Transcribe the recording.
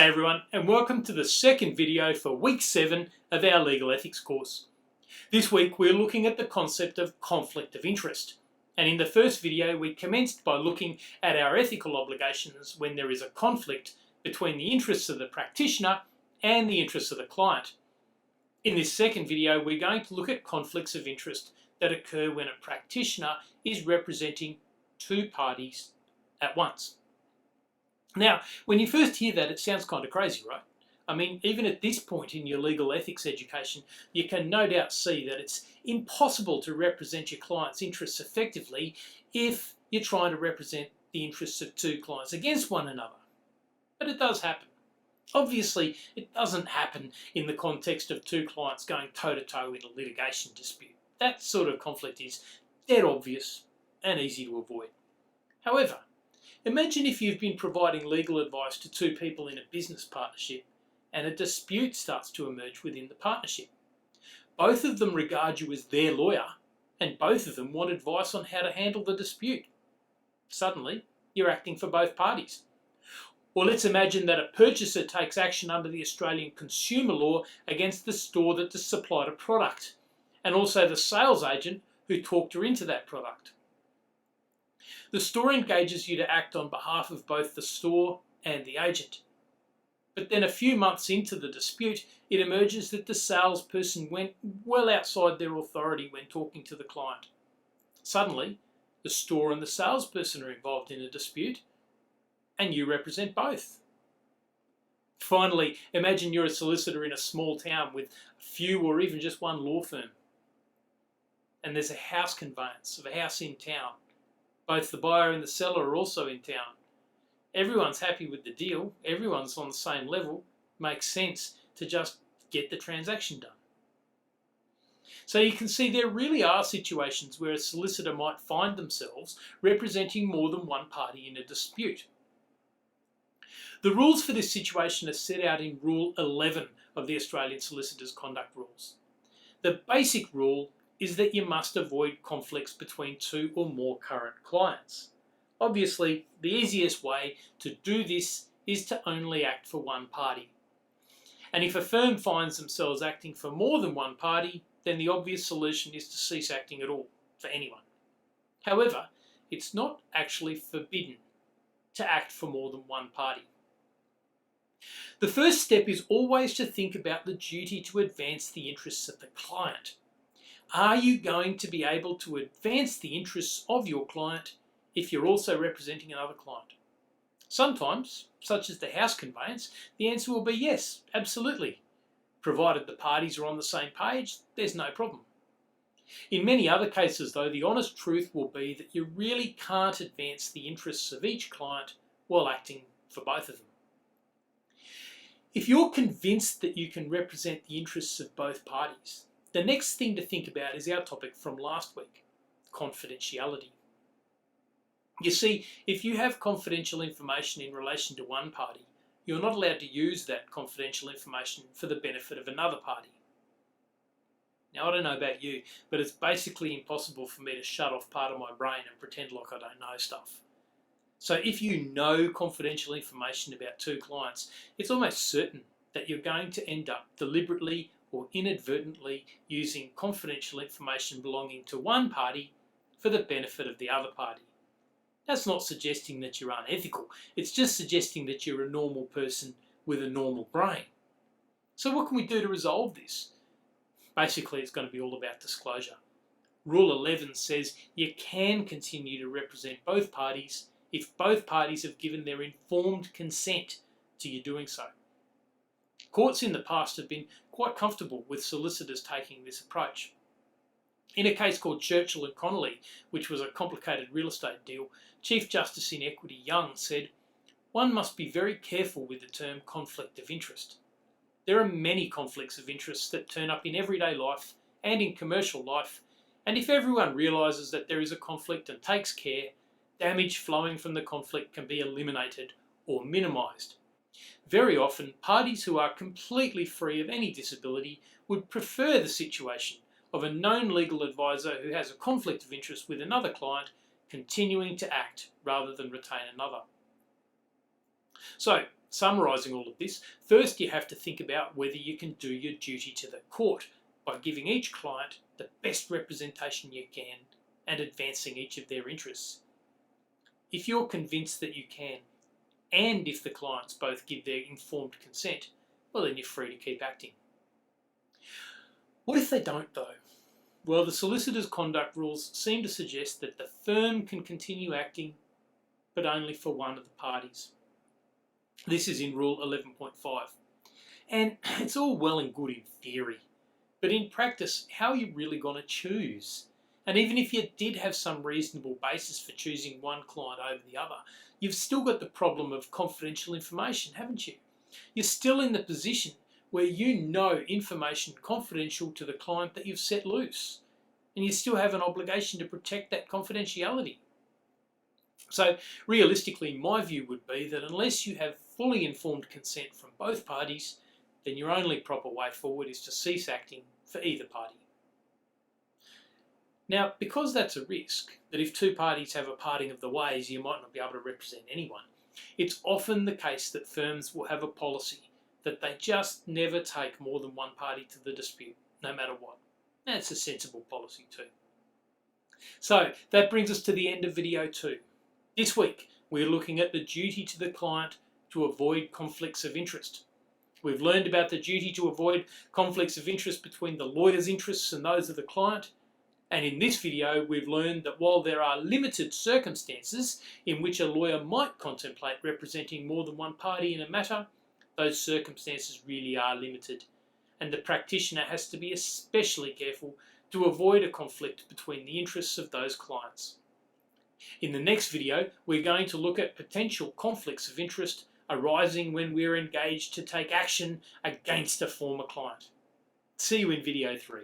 everyone, and welcome to the second video for week 7 of our legal ethics course. This week we're looking at the concept of conflict of interest. And in the first video we commenced by looking at our ethical obligations when there is a conflict between the interests of the practitioner and the interests of the client. In this second video we're going to look at conflicts of interest that occur when a practitioner is representing two parties at once. Now, when you first hear that, it sounds kind of crazy, right? I mean, even at this point in your legal ethics education, you can no doubt see that it's impossible to represent your client's interests effectively if you're trying to represent the interests of two clients against one another. But it does happen. Obviously, it doesn't happen in the context of two clients going toe-to-toe in a litigation dispute. That sort of conflict is dead obvious and easy to avoid. However, imagine if you've been providing legal advice to two people in a business partnership and a dispute starts to emerge within the partnership. Both of them regard you as their lawyer and both of them want advice on how to handle the dispute. Suddenly, you're acting for both parties. Or let's imagine that a purchaser takes action under the Australian consumer law against the store that supplied a product and also the sales agent who talked her into that product. The store engages you to act on behalf of both the store and the agent. But then a few months into the dispute, it emerges that the salesperson went well outside their authority when talking to the client. Suddenly, the store and the salesperson are involved in a dispute, and you represent both. Finally, imagine you're a solicitor in a small town with a few or even just one law firm. And there's a house conveyance of a house in town. Both the buyer and the seller are also in town. Everyone's happy with the deal. Everyone's on the same level. Makes sense to just get the transaction done. So you can see there really are situations where a solicitor might find themselves representing more than one party in a dispute. The rules for this situation are set out in Rule 11 of the Australian Solicitors Conduct Rules. The basic rule is that you must avoid conflicts between two or more current clients. Obviously, the easiest way to do this is to only act for one party. And if a firm finds themselves acting for more than one party, then the obvious solution is to cease acting at all for anyone. However, it's not actually forbidden to act for more than one party. The first step is always to think about the duty to advance the interests of the client. Are you going to be able to advance the interests of your client if you're also representing another client? Sometimes, such as the house conveyance, the answer will be yes, absolutely. Provided the parties are on the same page, there's no problem. In many other cases though, the honest truth will be that you really can't advance the interests of each client while acting for both of them. If you're convinced that you can represent the interests of both parties, the next thing to think about is our topic from last week, confidentiality. You see, if you have confidential information in relation to one party, you're not allowed to use that confidential information for the benefit of another party. Now, I don't know about you, but it's basically impossible for me to shut off part of my brain and pretend like I don't know stuff. So if you know confidential information about two clients, it's almost certain that you're going to end up deliberately or inadvertently using confidential information belonging to one party for the benefit of the other party. That's not suggesting that you're unethical, it's just suggesting that you're a normal person with a normal brain. So what can we do to resolve this? Basically, it's going to be all about disclosure. Rule 11 says you can continue to represent both parties if both parties have given their informed consent to you doing so. Courts in the past have been quite comfortable with solicitors taking this approach. In a case called Churchill and Connolly, which was a complicated real estate deal, Chief Justice in Equity Young said, "One must be very careful with the term conflict of interest. There are many conflicts of interest that turn up in everyday life and in commercial life, and if everyone realises that there is a conflict and takes care, damage flowing from the conflict can be eliminated or minimised. Very often, parties who are completely free of any disability would prefer the situation of a known legal advisor who has a conflict of interest with another client continuing to act rather than retain another." So, Summarising all of this, first you have to think about whether you can do your duty to the court by giving each client the best representation you can and advancing each of their interests. If you're convinced that you can, and if the clients both give their informed consent, well then you're free to keep acting. What if they don't though? Well, the solicitor's conduct rules seem to suggest that the firm can continue acting, but only for one of the parties. This is in Rule 11.5. And it's all well and good in theory, but in practice, how are you really going to choose? And even if you did have some reasonable basis for choosing one client over the other, you've still got the problem of confidential information, haven't you? You're still in the position where you know information confidential to the client that you've set loose, and you still have an obligation to protect that confidentiality. So realistically, my view would be that unless you have fully informed consent from both parties, then your only proper way forward is to cease acting for either party. Now, because that's a risk, that if two parties have a parting of the ways, you might not be able to represent anyone, it's often the case that firms will have a policy that they just never take more than one party to the dispute, no matter what. That's a sensible policy too. So that brings us to the end of video 2. This week, we're looking at the duty to the client to avoid conflicts of interest. We've learned about the duty to avoid conflicts of interest between the lawyer's interests and those of the client. And in this video, we've learned that while there are limited circumstances in which a lawyer might contemplate representing more than one party in a matter, those circumstances really are limited, and the practitioner has to be especially careful to avoid a conflict between the interests of those clients. In the next video, we're going to look at potential conflicts of interest arising when we're engaged to take action against a former client. See you in video 3.